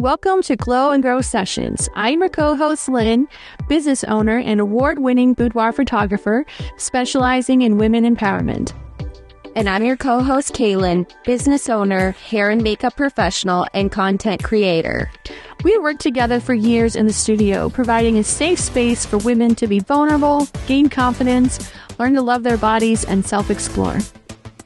Welcome to Glow and Grow Sessions. I'm your co-host, Lynn, business owner and award-winning boudoir photographer specializing in women empowerment. And I'm your co-host, Kailyn, business owner, hair and makeup professional, and content creator. We worked together for years in the studio, providing a safe space for women to be vulnerable, gain confidence, learn to love their bodies, and self-explore.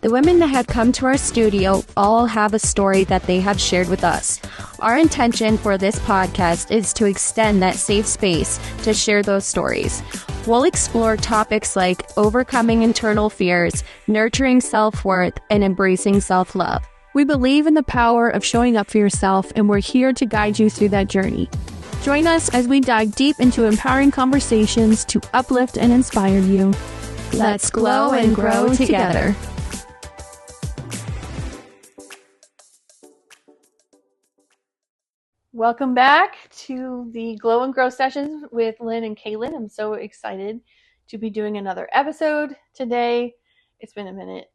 The women that had come to our studio all have a story that they have shared with us. Our intention for this podcast is to extend that safe space to share those stories. We'll explore topics like overcoming internal fears, nurturing self-worth, and embracing self-love. We believe in the power of showing up for yourself, and we're here to guide you through that journey. Join us as we dive deep into empowering conversations to uplift and inspire you. Let's glow and grow together. Welcome back to the Glow and Grow Sessions with Lynn and Kailyn. I'm so excited to be doing another episode today. It's been a minute.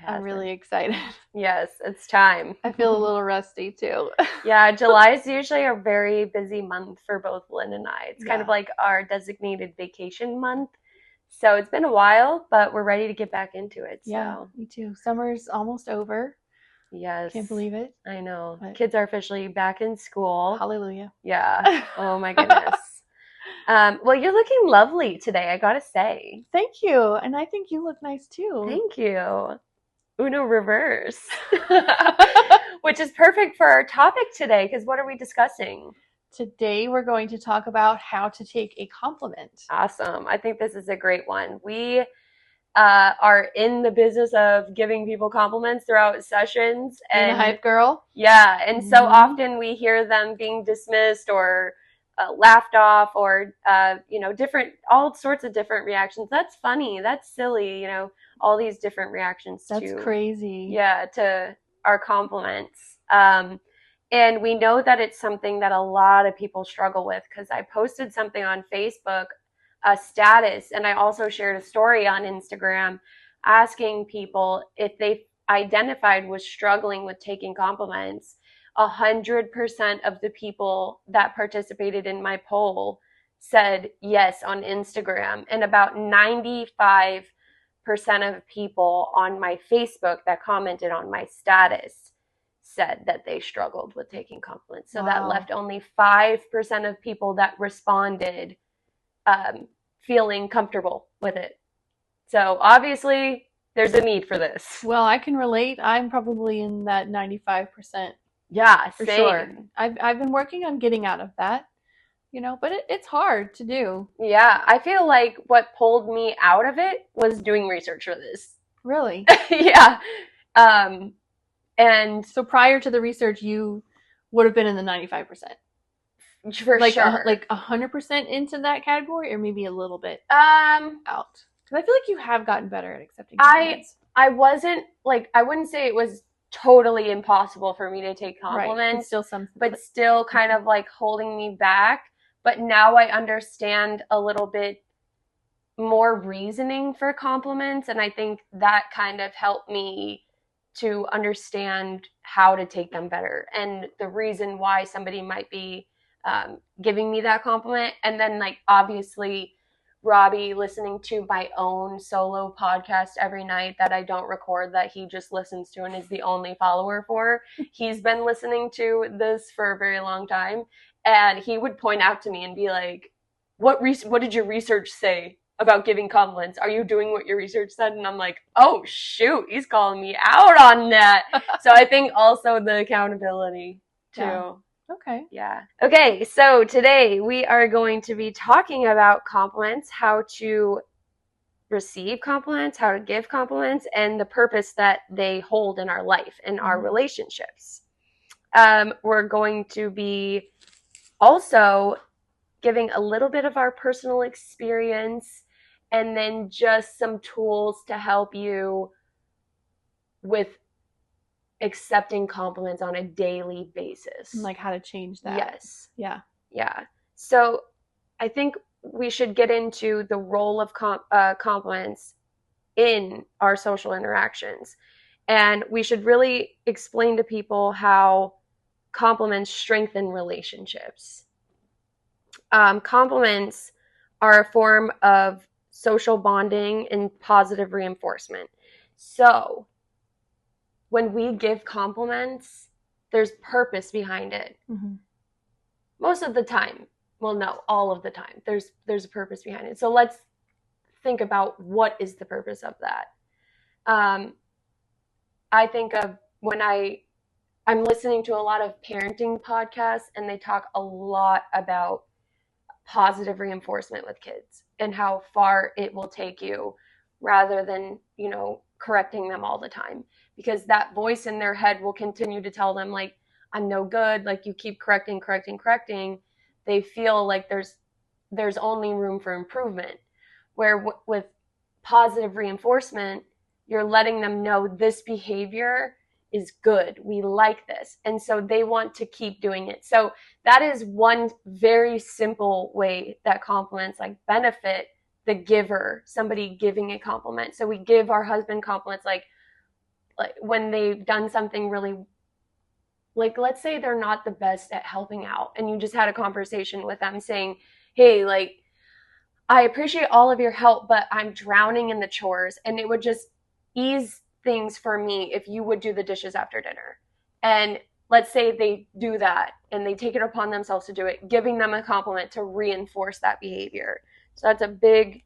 I'm really excited. Yes, it's time. I feel a little rusty too. Yeah, July is usually a very busy month for both Lynn and I. It's kind of like our designated vacation month. So it's been a while, but we're ready to get back into it. Yeah, me too. Summer's almost over. Yes. Can't believe it. I know. But kids are officially back in school. Hallelujah. Yeah. Oh my goodness. Well, you're looking lovely today, I gotta say. Thank you. And I think you look nice too. Thank you. Uno reverse. Which is perfect for our topic today, because what are we discussing? Today we're going to talk about how to take a compliment. Awesome. I think this is a great one. We are in the business of giving people compliments throughout sessions. And a hype girl. Yeah. And so often we hear them being dismissed or laughed off or, all sorts of different reactions. That's funny. That's silly. All these different reactions. That's crazy. Yeah. To our compliments. And we know that it's something that a lot of people struggle with, because I posted something on Facebook, a status, and I also shared a story on Instagram asking people if they identified with struggling with taking compliments. 100% of the people that participated in my poll said yes on Instagram, and about 95% of people on my Facebook that commented on my status said that they struggled with taking compliments. So that left only 5% of people that responded feeling comfortable with it. So obviously there's a need for this. Well, I can relate. I'm probably in that 95%. Yeah, for same. sure. I've been working on getting out of that, but it's hard to do. Yeah, I feel like what pulled me out of it was doing research for this. Really? Yeah. And so prior to the research, you would have been in the 95%. For sure. Like 100% into that category, or maybe a little bit out? Because I feel like you have gotten better at accepting compliments. I wasn't, I wouldn't say it was totally impossible for me to take compliments. Right. But still kind of holding me back. But now I understand a little bit more reasoning for compliments. And I think that kind of helped me to understand how to take them better and the reason why somebody might be giving me that compliment. And then obviously Robbie listening to my own solo podcast every night that I don't record, that he just listens to and is the only follower for. He's been listening to this for a very long time, and he would point out to me and be like, what did your research say about giving compliments? Are you doing what your research said? And I'm like, oh shoot, he's calling me out on that. So I think also the accountability too. Yeah. Okay. Yeah. Okay, so today we are going to be talking about compliments, how to receive compliments, how to give compliments, and the purpose that they hold in our life and our relationships. We're going to be also giving a little bit of our personal experience, and then just some tools to help you with accepting compliments on a daily basis. Like how to change that. Yes. Yeah. Yeah. So I think we should get into the role of compliments in our social interactions. And we should really explain to people how compliments strengthen relationships. Compliments are a form of social bonding and positive reinforcement. So when we give compliments, there's purpose behind it. Mm-hmm. Most of the time. Well, no, all of the time. There's a purpose behind it. So let's think about what is the purpose of that. I think of when I'm listening to a lot of parenting podcasts, and they talk a lot about positive reinforcement with kids and how far it will take you, rather than, correcting them all the time, because that voice in their head will continue to tell them, like, I'm no good, like, you keep correcting. They feel like there's only room for improvement, where with positive reinforcement, you're letting them know this behavior is good. We like this. And so they want to keep doing it. So that is one very simple way that compliments like benefit the giver, somebody giving a compliment. So we give our husband compliments like when they've done something really, like, let's say they're not the best at helping out, and you just had a conversation with them saying, hey, like, I appreciate all of your help, but I'm drowning in the chores, and it would just ease things for me if you would do the dishes after dinner. And let's say they do that and they take it upon themselves to do it, giving them a compliment to reinforce that behavior. So that's a big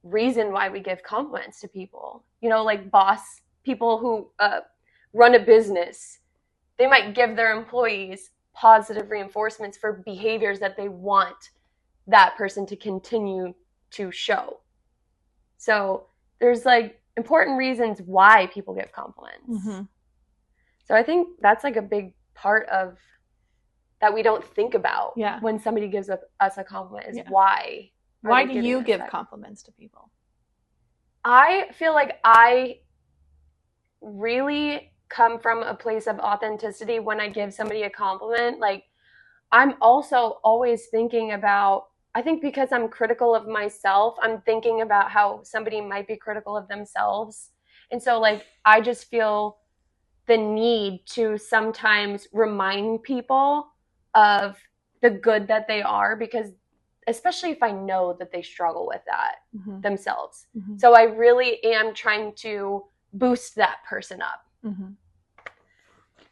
reason why we give compliments to people. Like people who run a business, they might give their employees positive reinforcements for behaviors that they want that person to continue to show. So there's like important reasons why people give compliments. Mm-hmm. So I think that's like a big part of that we don't think about when somebody gives us a compliment is why. Why do you give compliments to people? I feel like I really come from a place of authenticity when I give somebody a compliment. Like, I'm also always thinking about, I think because I'm critical of myself, I'm thinking about how somebody might be critical of themselves. And so, like, I just feel the need to sometimes remind people of the good that they are, because especially if I know that they struggle with that themselves. Mm-hmm. So I really am trying to boost that person up. Mm-hmm.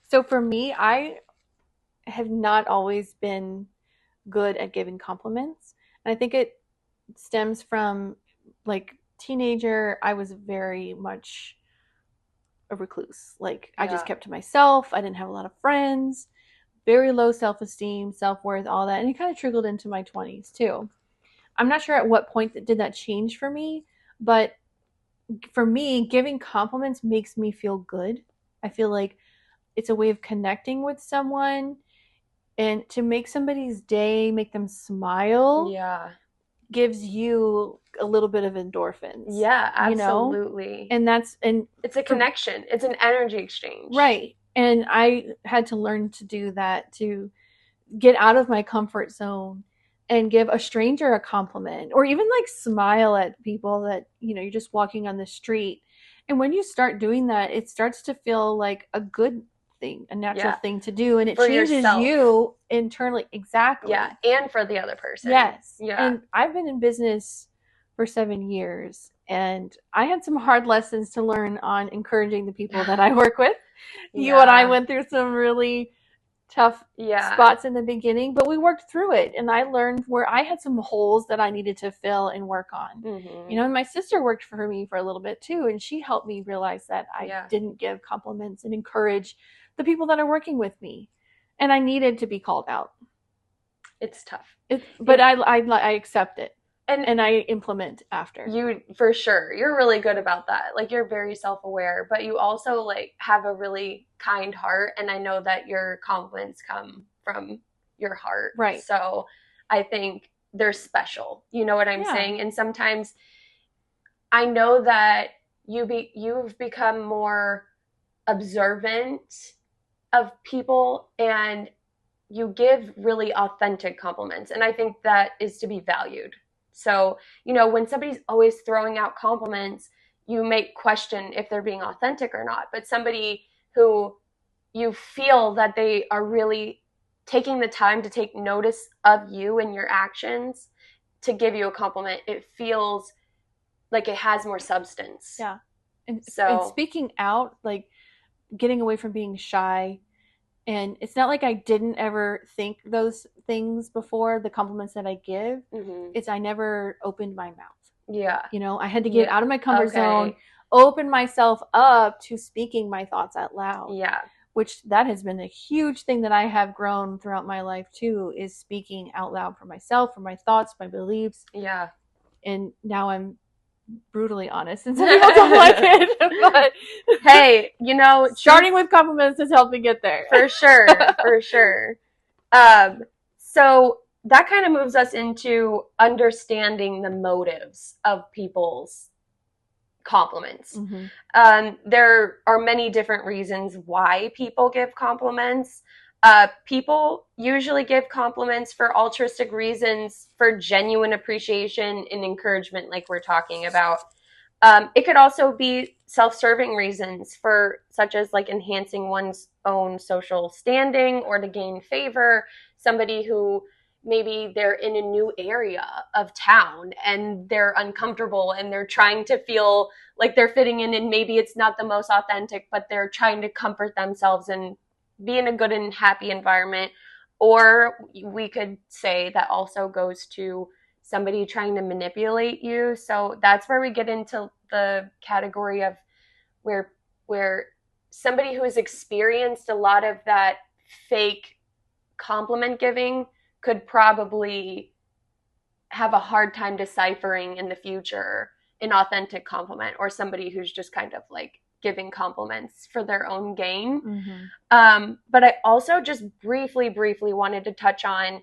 So for me, I have not always been good at giving compliments. And I think it stems from, like, teenager, I was very much a recluse. Like, I just kept to myself. I didn't have a lot of friends. Very low self-esteem, self-worth, all that. And it kind of trickled into my 20s too. I'm not sure at what point did that change for me, but for me, giving compliments makes me feel good. I feel like it's a way of connecting with someone, and to make somebody's day, make them smile, gives you a little bit of endorphins. Yeah, absolutely. And it's a connection. It's an energy exchange. Right. And I had to learn to do that, to get out of my comfort zone and give a stranger a compliment, or even like smile at people that, you're just walking on the street. And when you start doing that, it starts to feel like a good thing, a natural thing to do. And it for changes yourself. You internally. Exactly. Yeah. And for the other person. Yes. Yeah. And I've been in business for 7 years, and I had some hard lessons to learn on encouraging the people that I work with. You and I went through some really tough spots in the beginning, but we worked through it, and I learned where I had some holes that I needed to fill and work on. Mm-hmm. And my sister worked for me for a little bit too, and she helped me realize that I didn't give compliments and encourage the people that are working with me, and I needed to be called out. It's tough, but I accept it. And I implement after. You, for sure. You're really good about that. Like, you're very self-aware, but you also, like, have a really kind heart. And I know that your compliments come from your heart. Right. So I think they're special. You know what I'm saying? And sometimes I know that you've become more observant of people, and you give really authentic compliments. And I think that is to be valued. So, when somebody's always throwing out compliments, you may question if they're being authentic or not. But somebody who you feel that they are really taking the time to take notice of you and your actions to give you a compliment, it feels like it has more substance. Yeah. And So speaking out, like getting away from being shy. And it's not like I didn't ever think those things before, the compliments that I give. It's I never opened my mouth. Yeah. You know, I had to get out of my comfort zone, open myself up to speaking my thoughts out loud. Yeah. Which that has been a huge thing that I have grown throughout my life too, is speaking out loud for myself, for my thoughts, my beliefs. Yeah. And now I'm brutally honest, and some people don't like it, but hey, you know, starting with compliments has helped me get there. For sure. For sure. So that kind of moves us into understanding the motives of people's compliments. There are many different reasons why people give compliments. People usually give compliments for altruistic reasons, for genuine appreciation and encouragement, like we're talking about. It could also be self-serving reasons, for such as like enhancing one's own social standing or to gain favor. Somebody who maybe they're in a new area of town and they're uncomfortable and they're trying to feel like they're fitting in, and maybe it's not the most authentic, but they're trying to comfort themselves and be in a good and happy environment. Or we could say that also goes to somebody trying to manipulate you. So that's where we get into the category of where somebody who has experienced a lot of that fake compliment giving could probably have a hard time deciphering in the future an authentic compliment, or somebody who's just kind of like giving compliments for their own gain. But I also just briefly wanted to touch on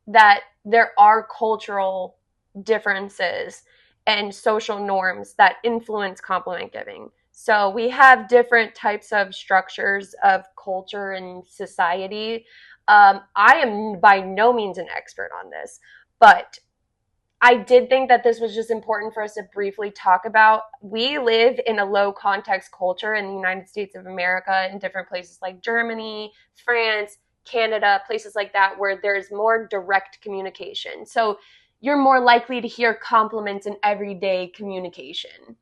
that there are cultural differences and social norms that influence compliment giving. So we have different types of structures of culture and society. I am by no means an expert on this, but I did think that this was just important for us to briefly talk about. We live in a low context culture in the United States of America, in different places like Germany, France, Canada, places like that, where there's more direct communication. So you're more likely to hear compliments in everyday communication.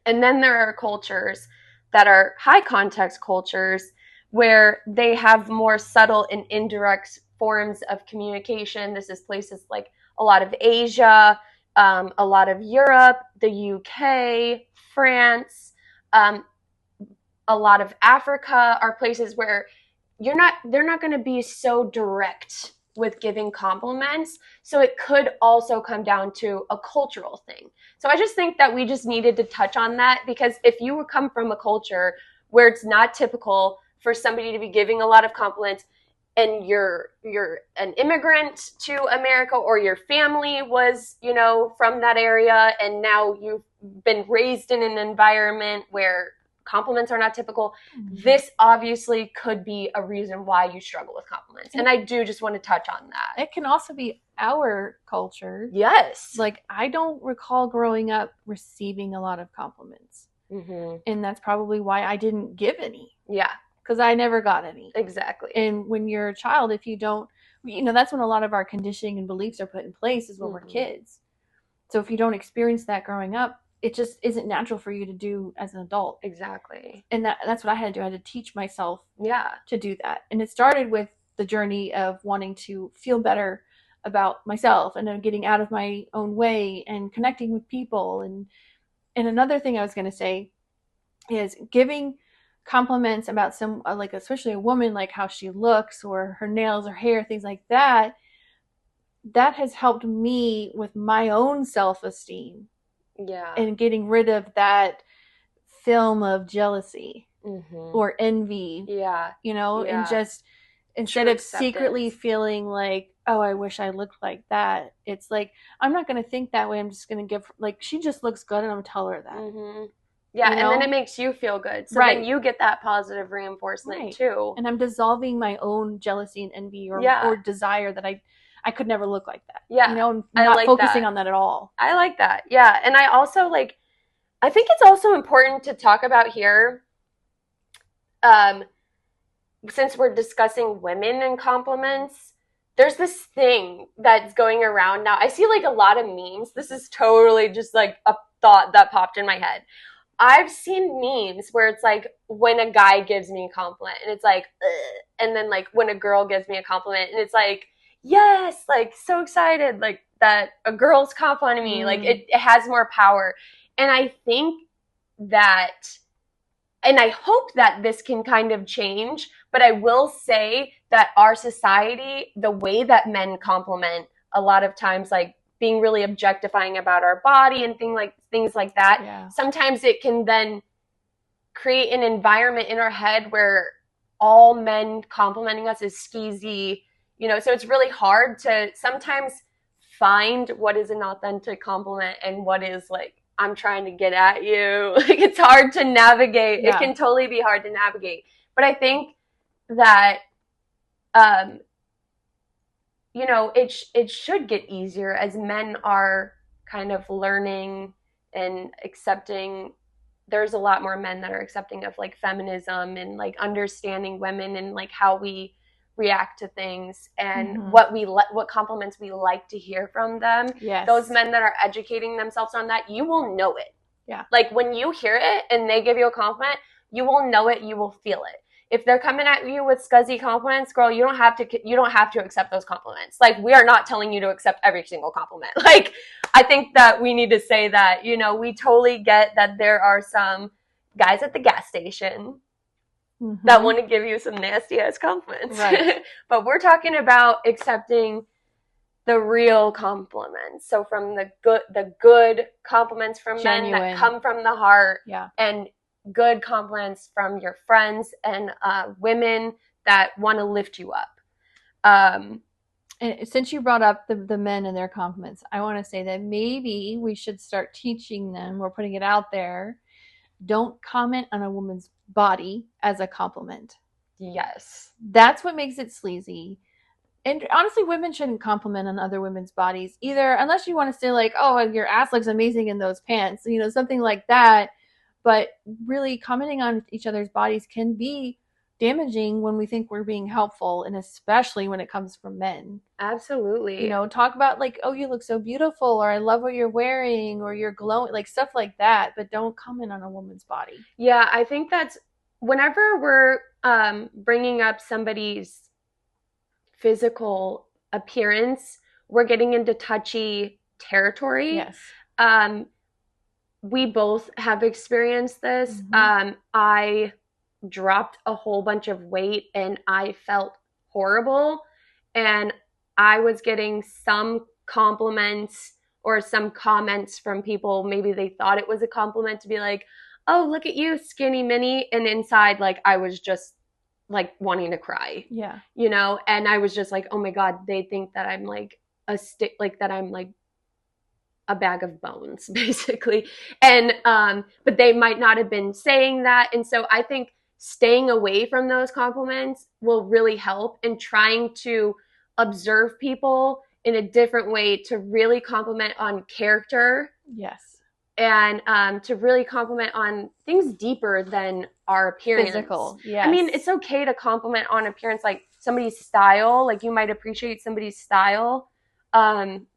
And then there are cultures that are high context cultures where they have more subtle and indirect forms of communication. This is places like a lot of Asia, a lot of Europe, the UK, France, a lot of Africa are places where they're not going to be so direct with giving compliments. So it could also come down to a cultural thing. So I just think that we just needed to touch on that, because if you come from a culture where it's not typical for somebody to be giving a lot of compliments, and you're an immigrant to America, or your family was, from that area, and now you've been raised in an environment where compliments are not typical, this obviously could be a reason why you struggle with compliments. And I do just want to touch on that. It can also be our culture. Yes. Like, I don't recall growing up receiving a lot of compliments. And that's probably why I didn't give any. Yeah. Because I never got any. Exactly. And when you're a child, if you don't, that's when a lot of our conditioning and beliefs are put in place, is when we're kids. So if you don't experience that growing up, it just isn't natural for you to do as an adult. Exactly. And that's what I had to do. I had to teach myself to do that. And it started with the journey of wanting to feel better about myself, and then getting out of my own way and connecting with people. And another thing I was going to say is giving compliments about some, like, especially a woman, like how she looks or her nails or hair, things like that. That has helped me with my own self-esteem. Yeah. And getting rid of that film of jealousy or envy. Yeah. And just instead of secretly feeling like, oh, I wish I looked like that, it's like, I'm not going to think that way. I'm just going to give, like, she just looks good, and I'm going to tell her that. Yeah, and then it makes you feel good. So then you get that positive reinforcement too. And I'm dissolving my own jealousy and envy or desire that I could never look like that. Yeah. I'm not focusing on that at all. I like that. Yeah. And I also I think it's also important to talk about here, since we're discussing women and compliments, there's this thing that's going around now. I see like a lot of memes. This is totally just like a thought that popped in my head. I've seen memes where it's like when a guy gives me a compliment and it's like, ugh. And then like when a girl gives me a compliment and it's like, yes, like so excited, like that a girl's complimenting me, like it has more power. And I think that, and I hope that this can kind of change, but I will say that our society, the way that men compliment a lot of times, like being really objectifying about our body and things like that, sometimes it can then create an environment in our head where all men complimenting us is skeezy, you know, so it's really hard to sometimes find what is an authentic compliment and what is like, I'm trying to get at you. Like it's hard to navigate. It can totally be hard to navigate. But I think that, you know, it should get easier as men are kind of learning and accepting. There's a lot more men that are accepting of like feminism and like understanding women and like how we react to things and what compliments we like to hear from them. Yes. Those men that are educating themselves on that, you will know it. Yeah. Like when you hear it and they give you a compliment, you will know it, you will feel it. If they're coming at you with scuzzy compliments, girl, you don't have to accept those compliments. Like we are not telling you to accept every single compliment. Like I think that we need to say that, you know, we totally get that there are some guys at the gas station that want to give you some nasty ass compliments. Right. But we're talking about accepting the real compliments. So from the good compliments from men that come from the heart, and good compliments from your friends and women that want to lift you up. And since you brought up the men and their compliments, I want to say that maybe we should start teaching them, we're putting it out there, don't comment on a woman's body as a compliment. Yes. That's what makes it sleazy. And honestly, women shouldn't compliment on other women's bodies either, unless you want to say like, oh, your ass looks amazing in those pants, you know, something like that. But really commenting on each other's bodies can be damaging when we think we're being helpful, and especially when it comes from men. Absolutely. You know, talk about like, oh, you look so beautiful, or I love what you're wearing, or you're glowing, like stuff like that, but don't comment on a woman's body. Yeah, I think that's whenever we're bringing up somebody's physical appearance, we're getting into touchy territory. Yes. We both have experienced this. I dropped a whole bunch of weight and I felt horrible. And I was getting some compliments or some comments from people. Maybe they thought it was a compliment to be like, oh, look at you, skinny mini. And inside, like, I was just like wanting to cry. Yeah. You know, and I was just like, oh my God, they think that I'm like that I'm like a bag of bones, basically. And, but they might not have been saying that. And so I think staying away from those compliments will really help, and trying to observe people in a different way to really compliment on character. Yes. And to really compliment on things deeper than our appearance. Physical, yes. I mean, it's okay to compliment on appearance, like somebody's style. Like you might appreciate somebody's style.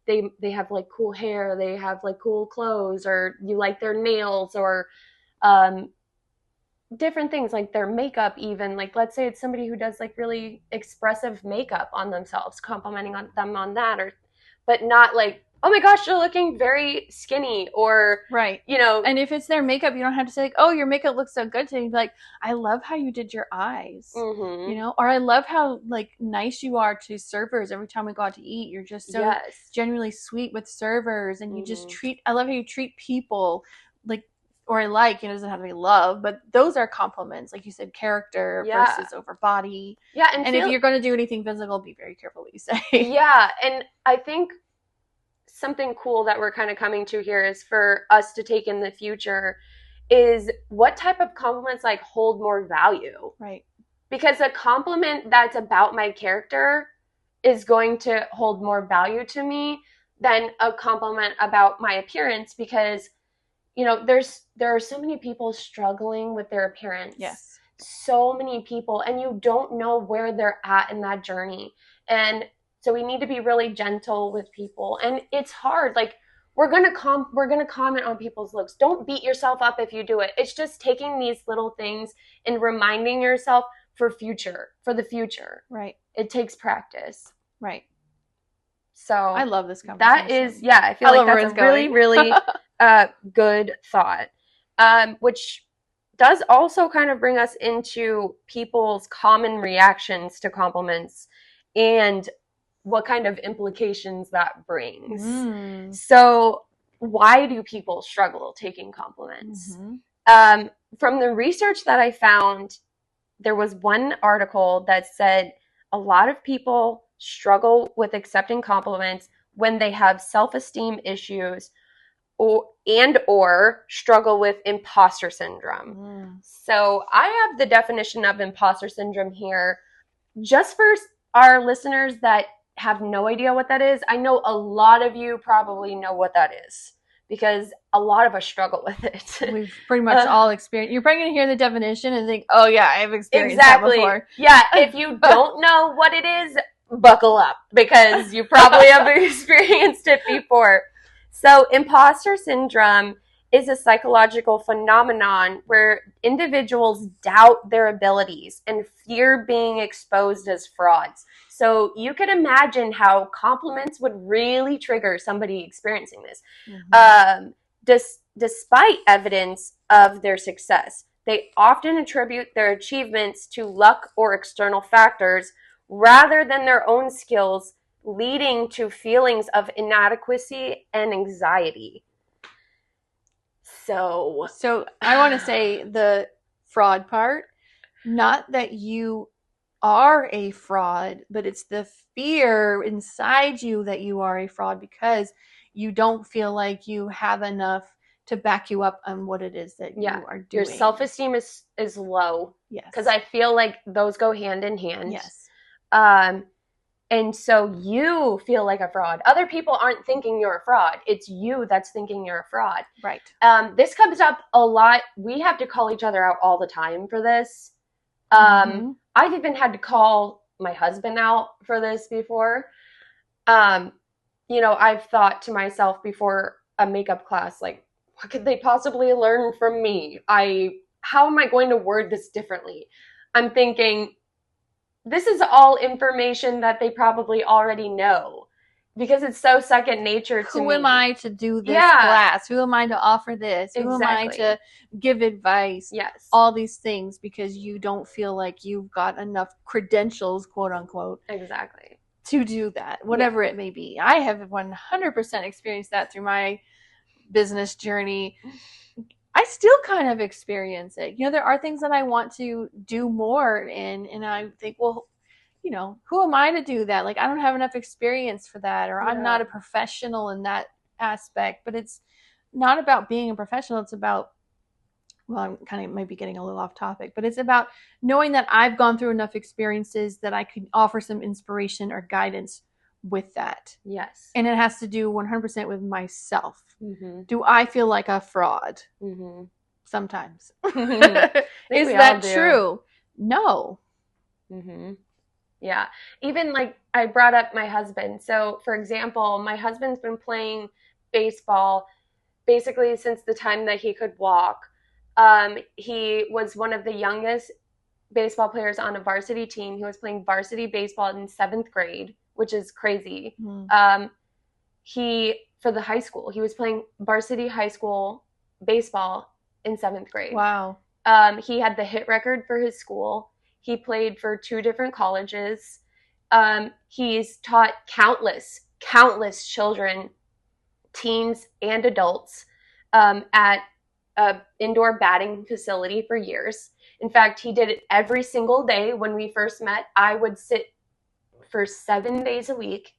They have like cool hair, they have like cool clothes, or you like their nails, or different things like their makeup even. Like let's say it's somebody who does like really expressive makeup on themselves, complimenting on them on that, or but not like, oh my gosh, you're looking very skinny, or right, you know. And if it's their makeup, you don't have to say like, oh, your makeup looks so good today. Like, I love how you did your eyes, you know, or I love how like nice you are to servers every time we go out to eat. You're just so genuinely sweet with servers, and you just I love how you treat people, like, or I like, you know, it doesn't have to be love, but those are compliments, like you said, character versus over body. Yeah, and if you're going to do anything physical, be very careful what you say. Yeah, and I think something cool that we're kind of coming to here is for us to take in the future is what type of compliments like hold more value. Right. Because a compliment that's about my character is going to hold more value to me than a compliment about my appearance, because, you know, there are so many people struggling with their appearance. Yes. so many people, and you don't know where they're at in that journey. And so we need to be really gentle with people. And it's hard. Like, we're gonna comment on people's looks. Don't beat yourself up if you do it. It's just taking these little things and reminding yourself for the future. Right. It takes practice. Right. So I love this conversation. That is, yeah, I feel like that's a really, really good thought. Which does also kind of bring us into people's common reactions to compliments and what kind of implications that brings. So why do people struggle taking compliments? From the research that I found, there was one article that said a lot of people struggle with accepting compliments when they have self-esteem issues or struggle with imposter syndrome. So I have the definition of imposter syndrome here. Just for our listeners that have no idea what that is, I know a lot of you probably know what that is because a lot of us struggle with it. We've pretty much all experienced. You're probably going to hear the definition and think, oh yeah, I've experienced that before. Yeah, if you don't know what it is, buckle up because you probably have experienced it before. So imposter syndrome is a psychological phenomenon where individuals doubt their abilities and fear being exposed as frauds. So you could imagine how compliments would really trigger somebody experiencing this. Despite evidence of their success, they often attribute their achievements to luck or external factors rather than their own skills, leading to feelings of inadequacy and anxiety. So I want to say the fraud part, not that you are a fraud, but it's the fear inside you that you are a fraud because you don't feel like you have enough to back you up on what it is that you are doing. Your self-esteem is low. Yes. Because I feel like those go hand in hand. Yes. And so you feel like a fraud. Other people aren't thinking you're a fraud. It's you that's thinking you're a fraud. Right. This comes up a lot. We have to call each other out all the time for this. I've even had to call my husband out for this before. I've thought to myself before a makeup class, like, what could they possibly learn from me? How am I going to word this differently? I'm thinking, this is all information that they probably already know because it's so second nature to me. Who am I to do this class? Who am I to offer this? Who am I to give advice? Yes. All these things because you don't feel like you've got enough credentials, quote unquote. Exactly. To do that, whatever it may be. I have 100% experienced that through my business journey. I still kind of experience it. There are things that I want to do more in, and I think, well, who am I to do that? Like, I don't have enough experience for that, or I'm not a professional in that aspect. But it's not about being a professional. It's about, well, I'm kind of maybe getting a little off topic, but it's about knowing that I've gone through enough experiences that I could offer some inspiration or guidance with that. Yes. And it has to do 100% with myself. Do I feel like a fraud? Sometimes. Is that true? No. Yeah. Even like I brought up my husband. So for example, my husband's been playing baseball basically since the time that he could walk. He was one of the youngest baseball players on a varsity team. He was playing varsity baseball in 7th grade, which is crazy. For the high school, he was playing varsity high school baseball in 7th grade. Wow. He had the hit record for his school. He played for 2 different colleges. He's taught countless children, teens and adults, at an indoor batting facility for years. In fact, he did it every single day. When we first met, I would sit for 7 days a week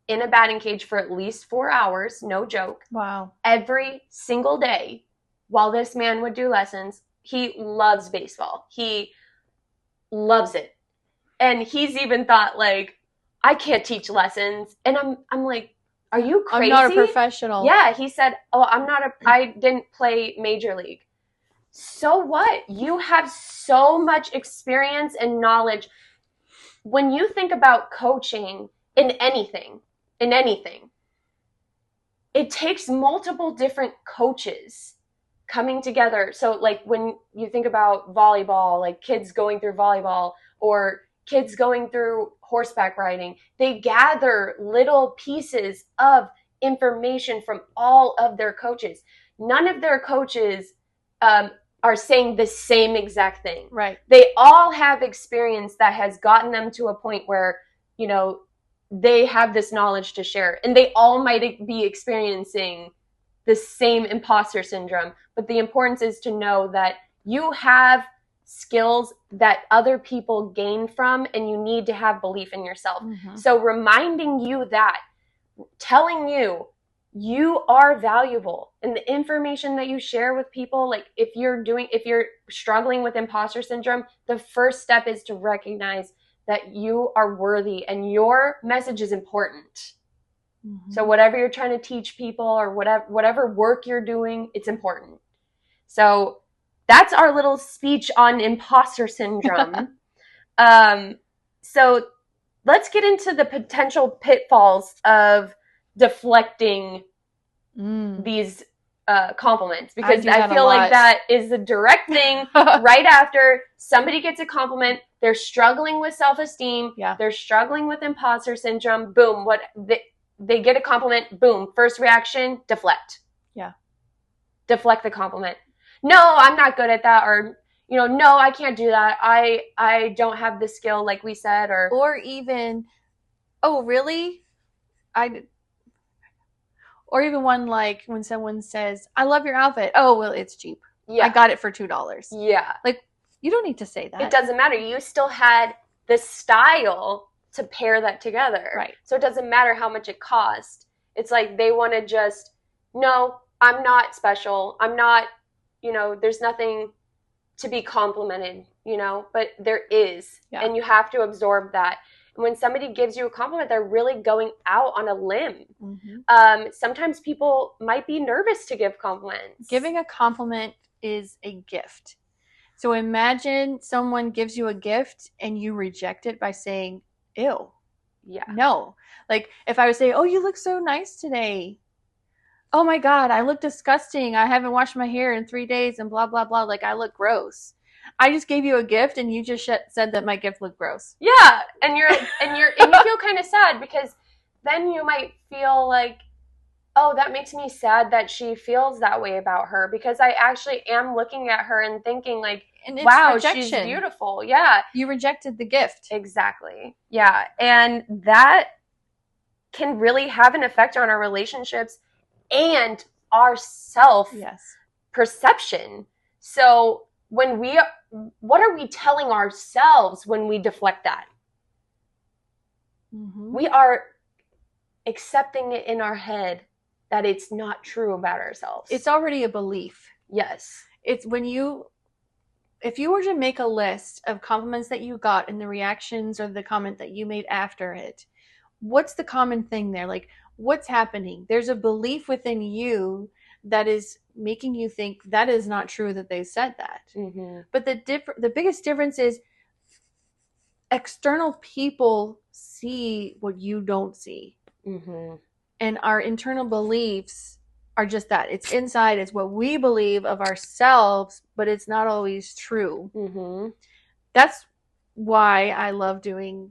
in a batting cage for at least 4 hours, no joke. Wow. Every single day while this man would do lessons. He loves baseball. He loves it. And he's even thought, like, I can't teach lessons. And I'm like, are you crazy? I'm not a professional. Yeah, he said, I didn't play major league. so what? You have so much experience and knowledge. When you think about coaching in anything, it takes multiple different coaches coming together. So like when you think about volleyball, like kids going through volleyball or kids going through horseback riding, they gather little pieces of information from all of their coaches. None of their coaches are saying the same exact thing. Right. They all have experience that has gotten them to a point where, you know, they have this knowledge to share, and they all might be experiencing the same imposter syndrome. But the importance is to know that you have skills that other people gain from, and you need to have belief in yourself. Mm-hmm. So reminding you that, telling you, you are valuable, and the information that you share with people, like if you're struggling with imposter syndrome, the first step is to recognize that you are worthy and your message is important. Mm-hmm. So whatever you're trying to teach people or whatever work you're doing, it's important. So that's our little speech on imposter syndrome. So let's get into the potential pitfalls of deflecting these compliments, because I feel like that is the direct thing. Right after somebody gets a compliment, they're struggling with self-esteem, they're struggling with imposter syndrome, boom, they get a compliment, boom, first reaction, deflect. Deflect the compliment. No, I'm not good at that, or no, I can't do that. I don't have the skill, like we said, or even, oh, really? Or even one like when someone says, I love your outfit. Oh, well, it's cheap. I got it for $2. Yeah. Like, you don't need to say that. It doesn't matter. You still had the style to pair that together. Right. So it doesn't matter how much it cost. It's like they want to just, no, I'm not special. I'm not, there's nothing to be complimented, but there is. Yeah. And you have to absorb that. And when somebody gives you a compliment, they're really going out on a limb. Mm-hmm. Sometimes people might be nervous to give compliments. Giving a compliment is a gift. So imagine someone gives you a gift and you reject it by saying, ew. Yeah. No. Like if I would say, oh, you look so nice today. Oh my God, I look disgusting. I haven't washed my hair in 3 days and blah, blah, blah. Like I look gross. I just gave you a gift and you just said that my gift looked gross. Yeah. And you feel kind of sad, because then you might feel like, oh, that makes me sad that she feels that way about her, because I actually am looking at her and thinking like, wow, rejection. She's beautiful. Yeah. You rejected the gift. Exactly. Yeah. And that can really have an effect on our relationships and our self-perception. So what are we telling ourselves when we deflect that? Mm-hmm. We are accepting it in our head that it's not true about ourselves. It's already a belief. Yes. It's if you were to make a list of compliments that you got and the reactions or the comment that you made after it, what's the common thing there? Like, what's happening? There's a belief within you that is making you think that is not true that they said that. Mm-hmm. But the biggest difference is external people see what you don't see. Mm-hmm. And our internal beliefs are just that. It's inside. It's what we believe of ourselves, but it's not always true. Mm-hmm. That's why I love doing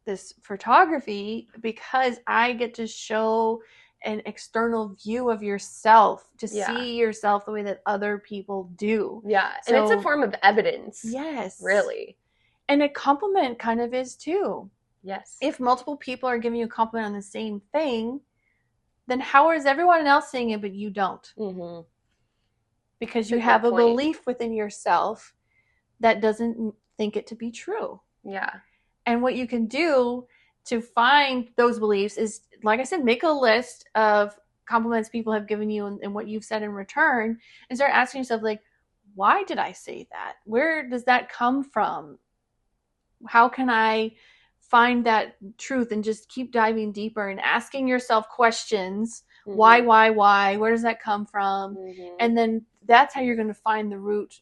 this photography, because I get to show an external view of yourself, to see yourself the way that other people do. Yeah. So, and it's a form of evidence. Yes. Really. And a compliment kind of is too. Yes. If multiple people are giving you a compliment on the same thing, then how is everyone else saying it but you don't? Mm-hmm. Because you have a belief within yourself that doesn't think it to be true. Yeah. And what you can do to find those beliefs is, like I said, make a list of compliments people have given you and what you've said in return, and start asking yourself, like, why did I say that? Where does that come from? How can I find that truth? And just keep diving deeper and asking yourself questions. Mm-hmm. Why? Where does that come from? Mm-hmm. And then that's how you're going to find the root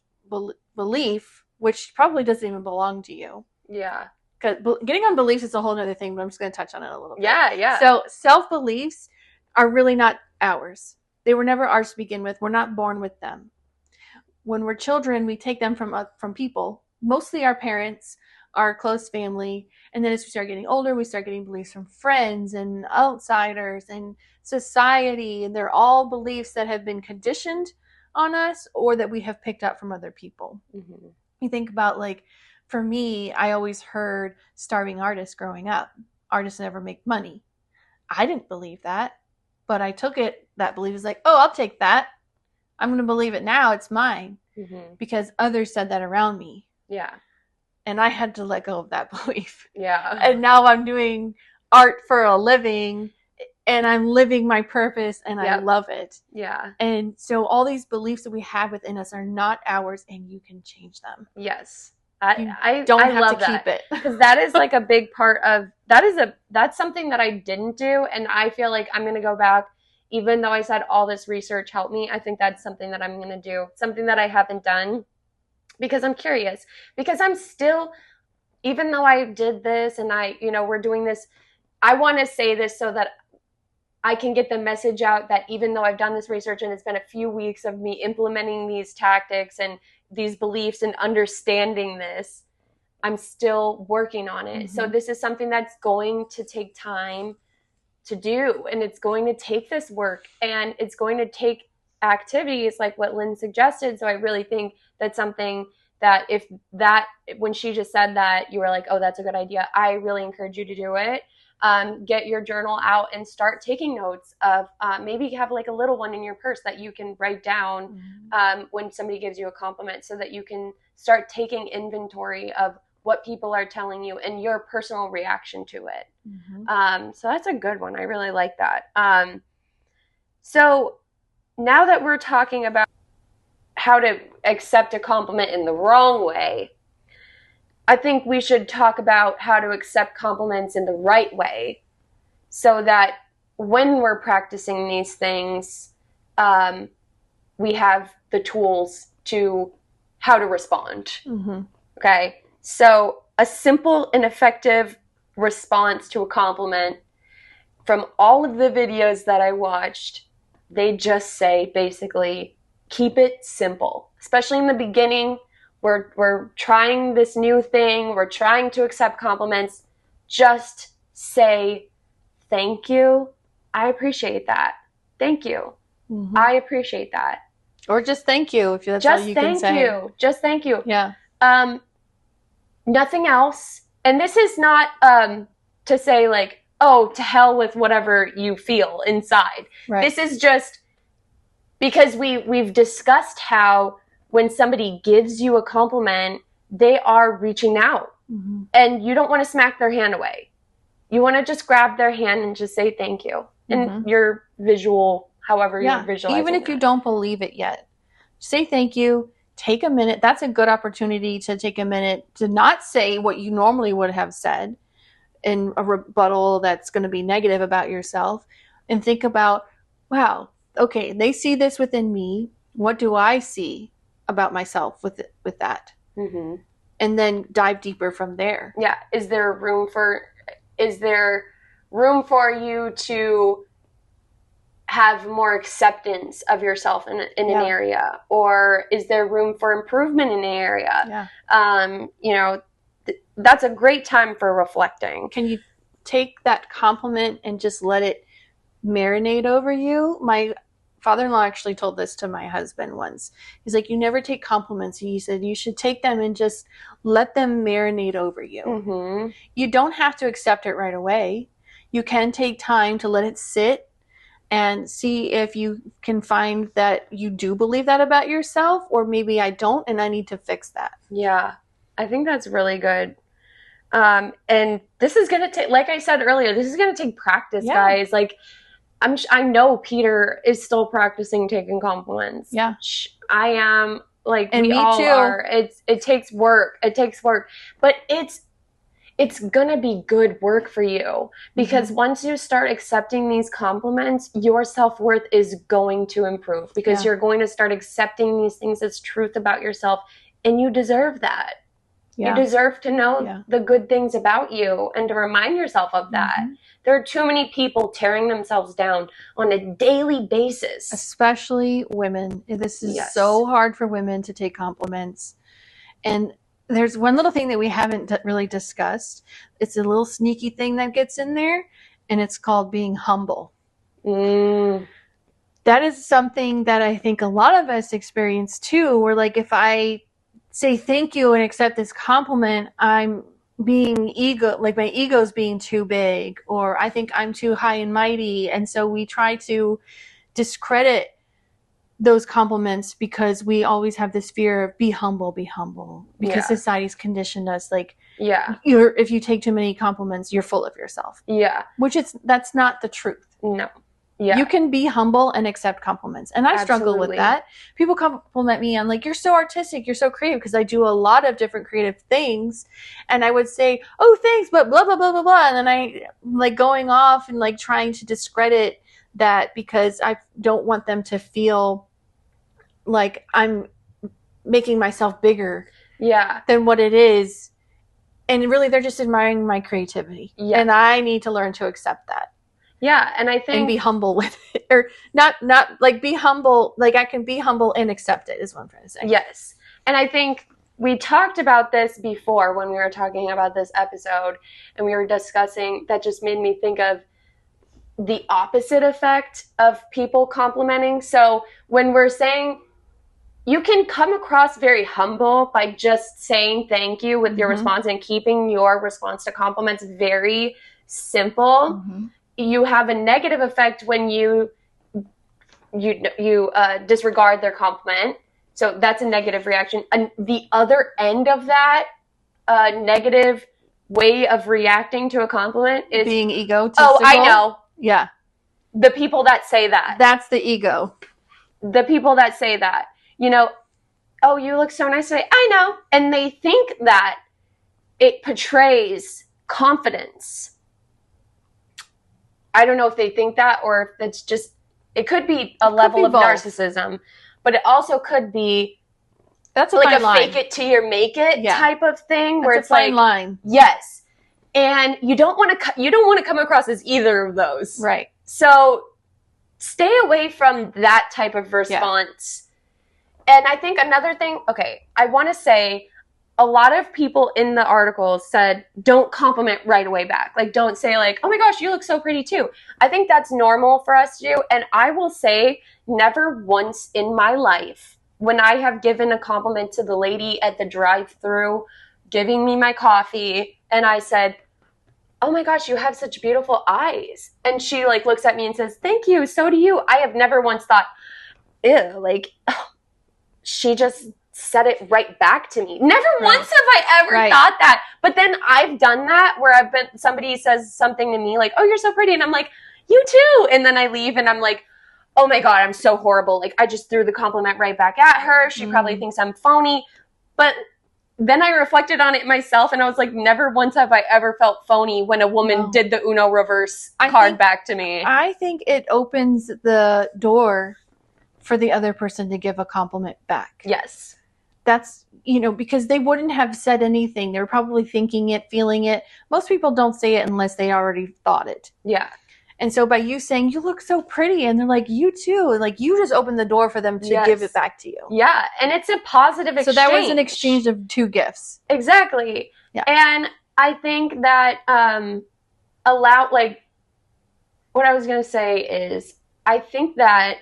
belief, which probably doesn't even belong to you. Yeah. Because getting on beliefs is a whole other thing, but I'm just going to touch on it a little bit. Yeah. So self-beliefs are really not ours. They were never ours to begin with. We're not born with them. When we're children, we take them from people, mostly our parents, our close family, and then as we start getting older, we start getting beliefs from friends and outsiders and society, and they're all beliefs that have been conditioned on us or that we have picked up from other people. Mm-hmm. You think about, like, for me, I always heard starving artists growing up. Artists never make money. I didn't believe that, but I took it, that belief is like, oh, I'll take that. I'm going to believe it now. It's mine. Mm-hmm. Because others said that around me. Yeah. And I had to let go of that belief. Yeah. And now I'm doing art for a living and I'm living my purpose and I love it. Yeah. And so all these beliefs that we have within us are not ours and you can change them. Yes. I don't have love to that. keep it. Because that is like a big part of, that's something that I didn't do. And I feel like I'm going to go back, even though I said all this research helped me. I think that's something that I'm going to do, something that I haven't done, because I'm curious, because I'm still, even though I did this and we're doing this, I want to say this so that I can get the message out that even though I've done this research and it's been a few weeks of me implementing these tactics and these beliefs and understanding this, I'm still working on it. Mm-hmm. So this is something that's going to take time to do, and it's going to take this work, and it's going to take activities like what Lynn suggested. So I really think that's something that when she just said that, you were like, oh, that's a good idea. I really encourage you to do it. Get your journal out and start taking notes of, maybe have like a little one in your purse that you can write down when somebody gives you a compliment, so that you can start taking inventory of what people are telling you and your personal reaction to it. Mm-hmm. So that's a good one. I really like that. So now that we're talking about how to accept a compliment in the wrong way, I think we should talk about how to accept compliments in the right way, so that when we're practicing these things, we have the tools to how to respond. Mm-hmm. Okay. So a simple and effective response to a compliment, from all of the videos that I watched, they just say basically, keep it simple, especially in the beginning. We're trying this new thing. We're trying to accept compliments. Just say, thank you. I appreciate that. Thank you. Mm-hmm. I appreciate that. Or just thank you, if that's all you can say. Just thank you. Yeah. Nothing else. And this is not to say like, oh, to hell with whatever you feel inside. Right. This is just because we've discussed how when somebody gives you a compliment, they are reaching out. Mm-hmm. And you don't want to smack their hand away. You want to just grab their hand and just say thank you. Mm-hmm. And your visual, however you're visualizing. Even if you don't believe it yet, say thank you. Take a minute. That's a good opportunity to take a minute to not say what you normally would have said in a rebuttal that's going to be negative about yourself, and think about, wow, okay, they see this within me. What do I see about myself with that? Mm-hmm. And then dive deeper from there. Yeah. Is there room for you to have more acceptance of yourself in an area? Or is there room for improvement in an area? Yeah. That's a great time for reflecting. Can you take that compliment and just let it marinate over you? My father-in-law actually told this to my husband once. He's like, you never take compliments. He said, you should take them and just let them marinate over you. Mm-hmm. You don't have to accept it right away. You can take time to let it sit and see if you can find that you do believe that about yourself, or maybe I don't and I need to fix that. Yeah, I think that's really good. And this is going to take, like I said earlier, this is going to take practice, guys. Like, I know Peter is still practicing taking compliments. Yeah. I am, like, and we me all too. are. It takes work. It takes work. But it's it's gonna be good work for you, because once you start accepting these compliments, your self-worth is going to improve, because you're going to start accepting these things as truth about yourself, and you deserve that. You deserve to know the good things about you and to remind yourself of that. There are too many people tearing themselves down on a daily basis. Especially women. This is so hard for women to take compliments. And there's one little thing that we haven't really discussed. It's a little sneaky thing that gets in there, and it's called being humble. That is something that I think a lot of us experience too, where like if I say thank you and accept this compliment, I'm being like my ego's being too big, or I think I'm too high and mighty. And so we try to discredit those compliments because we always have this fear of be humble, because society's conditioned us like, if you take too many compliments, you're full of yourself. Which that's not the truth. No. You can be humble and accept compliments. And I struggle with that. People compliment me on like, you're so artistic, you're so creative, because I do a lot of different creative things. And I would say, oh, thanks, but blah, blah, blah, blah, blah. And then I like going off and like trying to discredit that because I don't want them to feel like I'm making myself bigger than what it is. And really, they're just admiring my creativity. And I need to learn to accept that. And I think... And be humble with it. Or not like be humble, like I can be humble and accept it is what I'm trying to say. Yes. And I think we talked about this before when we were talking about this episode, and we were discussing, that just made me think of the opposite effect of people complimenting. So when we're saying... You can come across very humble by just saying thank you with your response and keeping your response to compliments very simple. You have a negative effect when you disregard their compliment. So that's a negative reaction. And the other end of that negative way of reacting to a compliment is being egotistical. Oh, I know. Yeah. The people that say that. That's the ego. The people that say that. You know, oh, you look so nice today. I know. And they think that it portrays confidence. I don't know if they think that, or if it's just, it could be a level of narcissism, but it also could be that's like a fake it till you make it type of thing, where it's like line. Yes. And you don't want to come across as either of those. Right. So stay away from that type of response. And I think another thing, I want to say a lot of people in the articles said, don't compliment right away back. Like, don't say like, oh my gosh, you look so pretty too. I think that's normal for us to do. And I will say never once in my life, when I have given a compliment to the lady at the drive-thru, giving me my coffee, and I said, oh my gosh, you have such beautiful eyes. And she like looks at me and says, thank you, so do you. I have never once thought, ew, like, she just said it right back to me. Never once have I ever thought that. But then I've done that where somebody says something to me like, oh, you're so pretty. And I'm like, you too. And then I leave and I'm like, oh my God, I'm so horrible. Like I just threw the compliment right back at her. She probably thinks I'm phony. But then I reflected on it myself and I was like, never once have I ever felt phony when a woman did the Uno reverse card back to me. I think it opens the door for the other person to give a compliment back. Yes. That's, because they wouldn't have said anything. They were probably thinking it, feeling it. Most people don't say it unless they already thought it. Yeah. And so by you saying, you look so pretty, and they're like, you too, like you just opened the door for them to give it back to you. Yeah. And it's a positive exchange. So that was an exchange of two gifts. Exactly. Yeah. And I think that what I was going to say is, I think that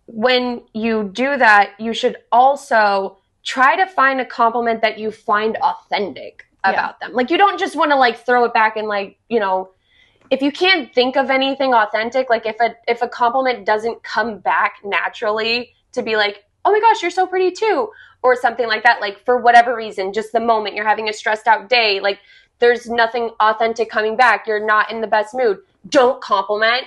when you do that, you should also try to find a compliment that you find authentic about them. Like, you don't just want to like throw it back and like, if you can't think of anything authentic, like if a compliment doesn't come back naturally to be like, oh my gosh, you're so pretty too, or something like that, like for whatever reason, just the moment you're having a stressed out day, like there's nothing authentic coming back, you're not in the best mood, don't compliment.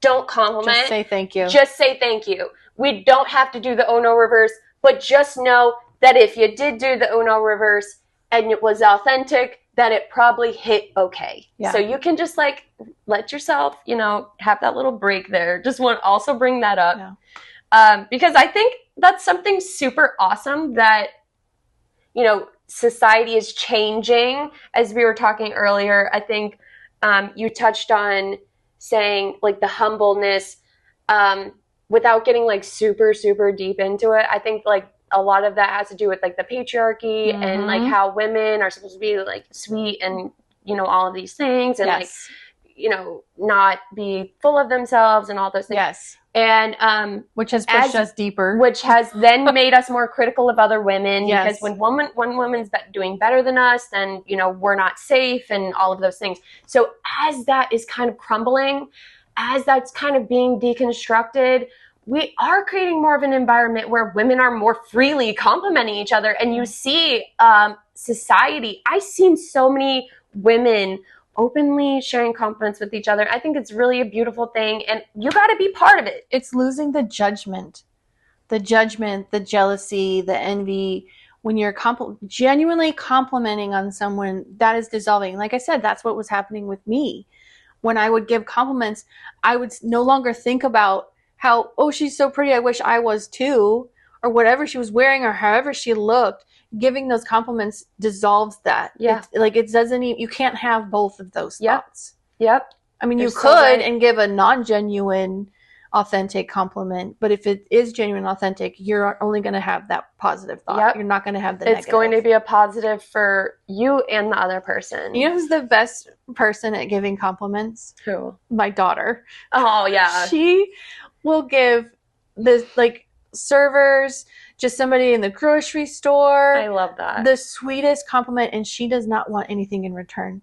Don't compliment. Just say thank you. Just say thank you. We don't have to do the Uno reverse, but just know that if you did do the Uno reverse and it was authentic, that it probably hit okay. Yeah. So you can just like let yourself, you know, have that little break there. Just want to also bring that up. Yeah. Because I think that's something super awesome that, you know, society is changing. As we were talking earlier, I think you touched on saying like the humbleness, without getting like super, super deep into it. I think like a lot of that has to do with like the patriarchy and like how women are supposed to be like sweet and, you know, all of these things and like, you know, not be full of themselves and all those things. Yes. And which has pushed us deeper. Which has then made us more critical of other women. Yes. Because when one woman's doing better than us, then, you know, we're not safe and all of those things. So as that is kind of crumbling, as that's kind of being deconstructed, we are creating more of an environment where women are more freely complimenting each other. And you see society. I've seen so many women openly sharing compliments with each other. I think it's really a beautiful thing, and you got to be part of it. It's losing the judgment, the jealousy, the envy. When you're genuinely complimenting on someone, that is dissolving. Like I said, that's what was happening with me. When I would give compliments, I would no longer think about how, oh, she's so pretty, I wish I was too, or whatever she was wearing or however she looked. Giving those compliments dissolves that. Yeah. It doesn't even, you can't have both of those thoughts. Yep. I mean, you could and give a non-genuine, authentic compliment, but if it is genuine, authentic, you're only going to have that positive thought. Yep. You're not going to have the negative. It's going to be a positive for you and the other person. You know who's the best person at giving compliments? Who? My daughter. Oh, yeah. She will give this, like, servers, just somebody in the grocery store. I love that. The sweetest compliment, and she does not want anything in return.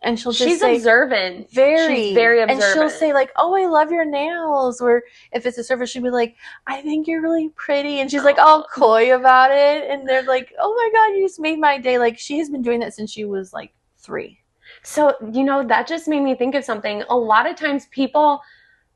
And she'll just She's say, observant. She's very observant. And she'll observant. say like, oh, I love your nails. Or if it's a server, she'll be like, I think you're really pretty. And she's like all coy about it. And they're like, oh my God, you just made my day. Like, she has been doing that since she was like 3. So, you know, that just made me think of something. A lot of times people,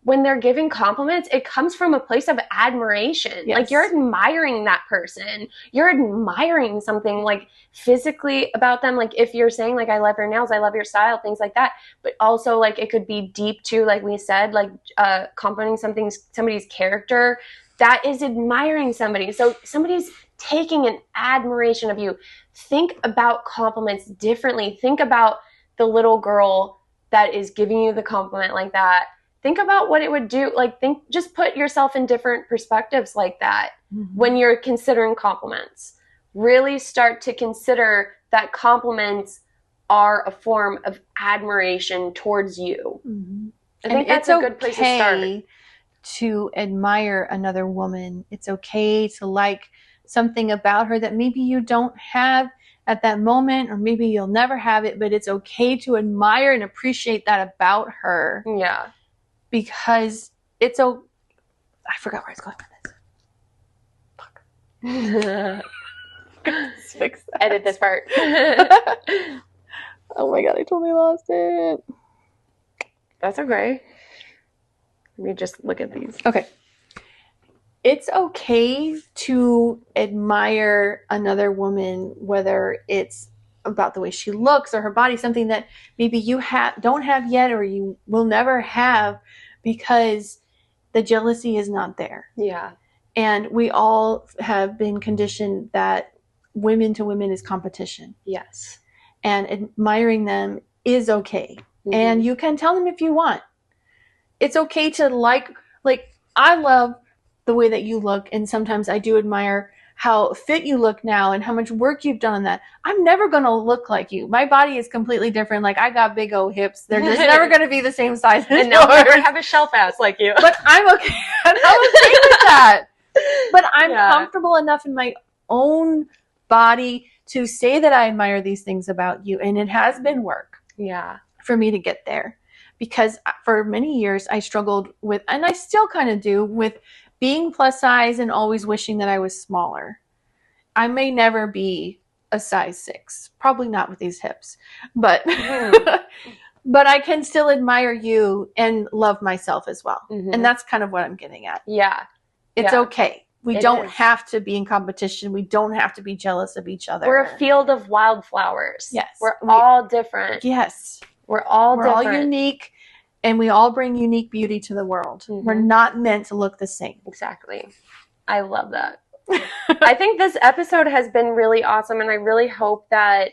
when they're giving compliments, it comes from a place of admiration. Yes. Like, you're admiring that person. You're admiring something like physically about them. Like, if you're saying like, I love your nails, I love your style, things like that. But also like, it could be deep too, like we said, like complimenting somebody's character. That is admiring somebody. So somebody's taking an admiration of you. Think about compliments differently. Think about the little girl that is giving you the compliment like that. Think about what it would do. Like, just put yourself in different perspectives like that when you're considering compliments. Really start to consider that compliments are a form of admiration towards you. I think that's a good place to start. It's okay to admire another woman. It's okay to like something about her that maybe you don't have at that moment, or maybe you'll never have it, but it's okay to admire and appreciate that about her. Yeah. Because it's I forgot where I was going with this. Fuck. Let's fix that. Edit this part. Oh my God, I totally lost it. That's okay. Let me just look at these. Okay. It's okay to admire another woman, whether it's about the way she looks or her body, something that maybe you don't have yet, or you will never have, because the jealousy is not there. Yeah. And we all have been conditioned that women to women is competition. Yes. And admiring them is okay. And you can tell them if you want. It's okay to like I love the way that you look, and sometimes I do admire how fit you look now and how much work you've done on that. I'm never going to look like you. My body is completely different. Like, I got big old hips. They're just never going to be the same size as and I'll never have a shelf ass like you. But I'm okay. I'm okay with that. But I'm comfortable enough in my own body to say that I admire these things about you. And it has been work for me to get there. Because for many years, I struggled with, and I still kind of do, with being plus size and always wishing that I was smaller. I may never be a size 6, probably not with these hips, but but I can still admire you and love myself as well. And that's kind of what I'm getting at. Yeah. It's okay. We don't have to be in competition. We don't have to be jealous of each other. We're a field of wildflowers. Yes. We're all different. Yes. We're all different. We're all unique, and we all bring unique beauty to the world. Mm-hmm. We're not meant to look the same. Exactly. I love that. I think this episode has been really awesome, and I really hope that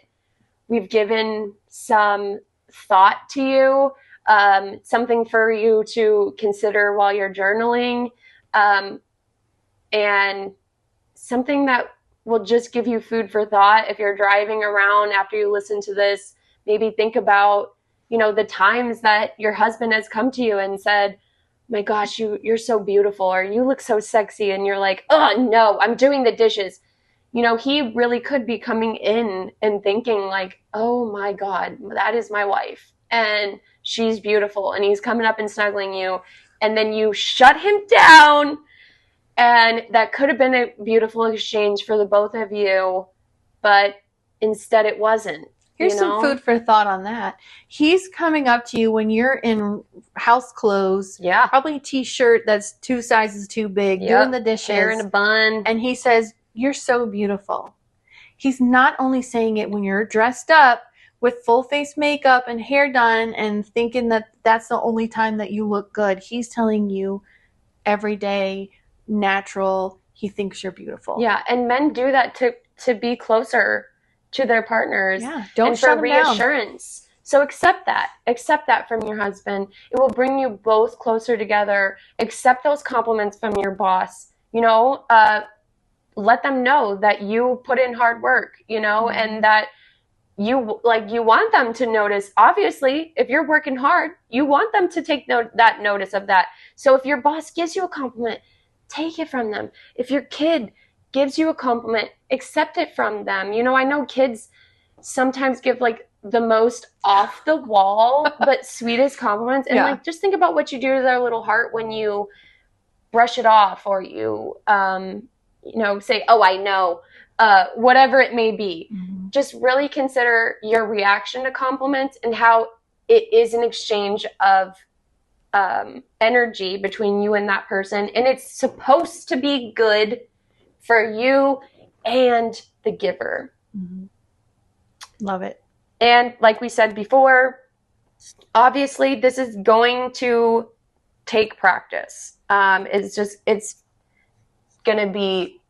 we've given some thought to you, something for you to consider while you're journaling, and something that will just give you food for thought. If you're driving around after you listen to this, maybe think about, the times that your husband has come to you and said, my gosh, you're so beautiful, or you look so sexy, and you're like, oh no, I'm doing the dishes. He really could be coming in and thinking like, oh my God, that is my wife, and she's beautiful, and he's coming up and snuggling you, and then you shut him down, and that could have been a beautiful exchange for the both of you, but instead it wasn't. Here's some food for thought on that. He's coming up to you when you're in house clothes, probably a t-shirt that's 2 sizes too big, doing the dishes, hair in a bun, and he says, you're so beautiful. He's not only saying it when you're dressed up with full face makeup and hair done and thinking that that's the only time that you look good. He's telling you every day, natural, he thinks you're beautiful. Yeah, and men do that to be closer to their partners. Yeah, don't and shut for them down. Reassurance. So accept that from your husband. It will bring you both closer together. Accept those compliments from your boss. Let them know that you put in hard work, and that you want them to notice. Obviously, if you're working hard, you want them to take that notice of that. So if your boss gives you a compliment, take it from them. If your kid gives you a compliment, accept it from them. I know kids sometimes give like the most off the wall but sweetest compliments, and just think about what you do to their little heart when you brush it off, or you say, oh, I know, whatever it may be. Mm-hmm. Just really consider your reaction to compliments and how it is an exchange of energy between you and that person, and it's supposed to be good for you and the giver. Mm-hmm. Love it. And like we said before, obviously this is going to take practice. It's going to be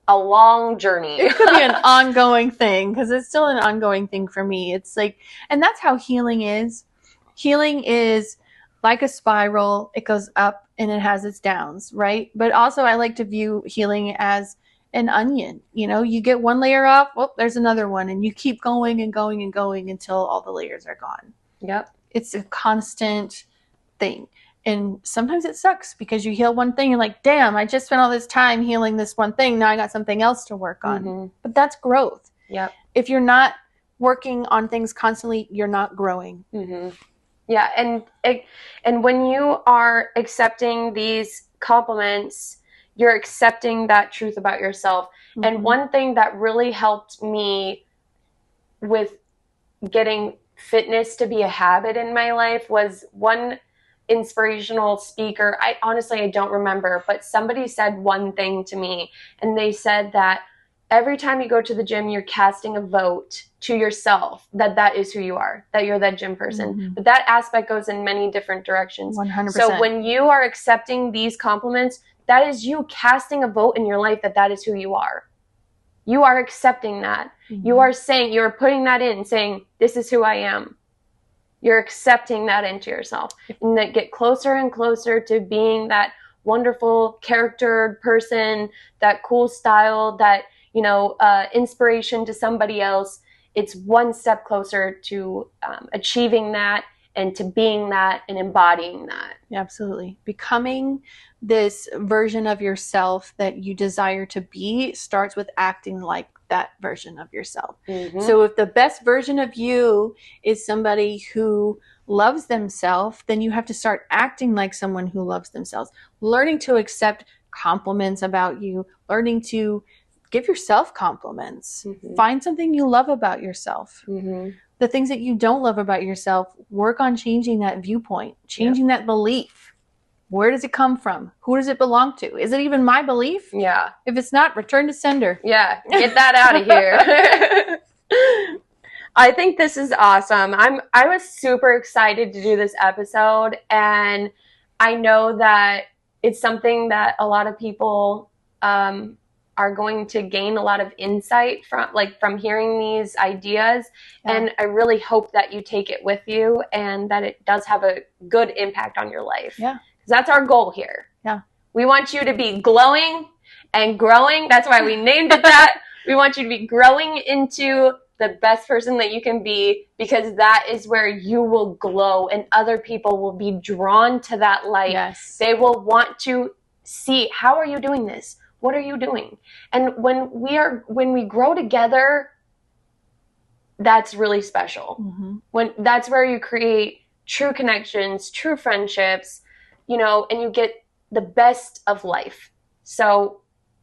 a long journey. It could be an ongoing thing, because it's still an ongoing thing for me. It's like, and that's how healing is. Healing is like a spiral. It goes up and it has its downs, right? But also I like to view healing as an onion. You get one layer off, well, there's another one, and you keep going and going and going until all the layers are gone. Yep. It's a constant thing. And sometimes it sucks because you heal one thing and like, damn, I just spent all this time healing this one thing. Now I got something else to work on. Mm-hmm. But that's growth. Yep. If you're not working on things constantly, you're not growing. Mm-hmm. Yeah. And when you are accepting these compliments, you're accepting that truth about yourself. Mm-hmm. And one thing that really helped me with getting fitness to be a habit in my life was one inspirational speaker. I don't remember, but somebody said one thing to me, and they said that every time you go to the gym, you're casting a vote to yourself that is who you are, that you're that gym person. Mm-hmm. But that aspect goes in many different directions. 100%. So when you are accepting these compliments, that is you casting a vote in your life that is who you are. You are accepting that. Mm-hmm. You're putting that in, saying, this is who I am. You're accepting that into yourself, and that get closer and closer to being that wonderful charactered person, that cool style, that, inspiration to somebody else. It's one step closer to achieving that and to being that and embodying that. Yeah, absolutely. Becoming this version of yourself that you desire to be starts with acting like that version of yourself. Mm-hmm. So if the best version of you is somebody who loves themselves, then you have to start acting like someone who loves themselves, learning to accept compliments about you, learning to give yourself compliments. Mm-hmm. Find something you love about yourself. Mm-hmm. The things that you don't love about yourself, work on changing that viewpoint, changing that belief. Where does it come from? Who does it belong to? Is it even my belief? Yeah. If it's not, return to sender. Yeah. Get that out of here. I think this is awesome. I was super excited to do this episode, and I know that it's something that a lot of people are going to gain a lot of insight from hearing these ideas. Yeah. And I really hope that you take it with you and that it does have a good impact on your life. Yeah. Because that's our goal here. Yeah. We want you to be glowing and growing. That's why we named it that. We want you to be growing into the best person that you can be, because that is where you will glow and other people will be drawn to that light. Yes. They will want to see, how are you doing this? What are you doing? And when we grow together, that's really special. Mm-hmm. That's where you create true connections, true friendships, and you get the best of life. So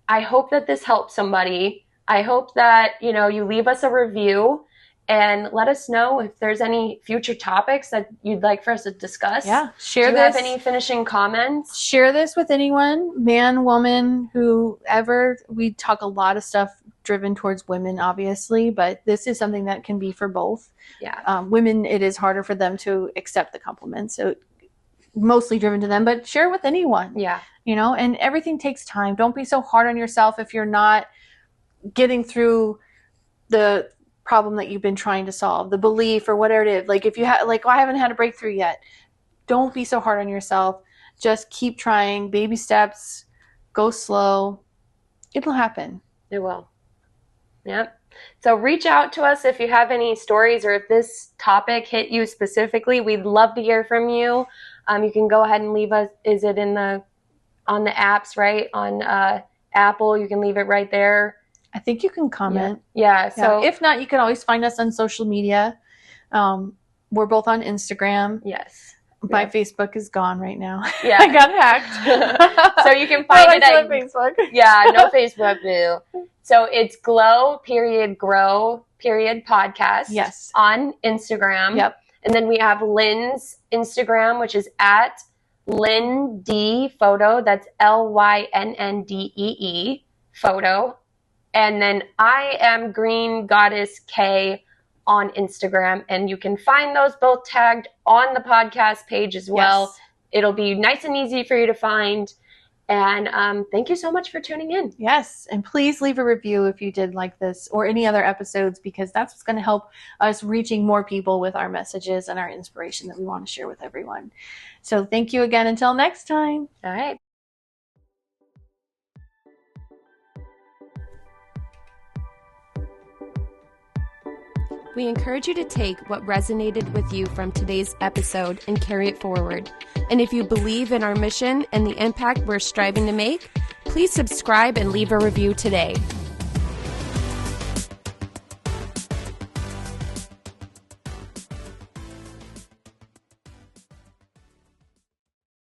I hope that this helps somebody. I hope that, you leave us a review and let us know if there's any future topics that you'd like for us to discuss. Yeah. Share this. Do you have this. any finishing comments? Share this with anyone, man, woman, whoever. We talk a lot of stuff driven towards women, obviously, but this is something that can be for both. Yeah. Women, it is harder for them to accept the compliments. So mostly driven to them, but share with anyone. Yeah. And everything takes time. Don't be so hard on yourself if you're not getting through the problem that you've been trying to solve, the belief or whatever it is. Like if you have, I haven't had a breakthrough yet. Don't be so hard on yourself. Just keep trying, baby steps, go slow. It'll happen. It will. Yep. So reach out to us if you have any stories or if this topic hit you specifically. We'd love to hear from you. You can go ahead and leave us. Is it on the apps, right? On Apple, you can leave it right there. I think you can comment. Yeah. So if not, you can always find us on social media. We're both on Instagram. Yes. My Facebook is gone right now. Yeah. I got hacked. So you can find it on Facebook. Yeah, no Facebook boo. So it's grow podcast. Yes. On Instagram. Yep. And then we have Lynn's Instagram, which is at Lynn D Photo. That's LYNNDEE photo. And then I am Green Goddess K on Instagram. And you can find those both tagged on the podcast page as well. Yes. It'll be nice and easy for you to find. And thank you so much for tuning in. Yes. And please leave a review if you did like this or any other episodes, because that's what's going to help us reaching more people with our messages and our inspiration that we want to share with everyone. So thank you again. Until next time. All right. We encourage you to take what resonated with you from today's episode and carry it forward. And if you believe in our mission and the impact we're striving to make, please subscribe and leave a review today.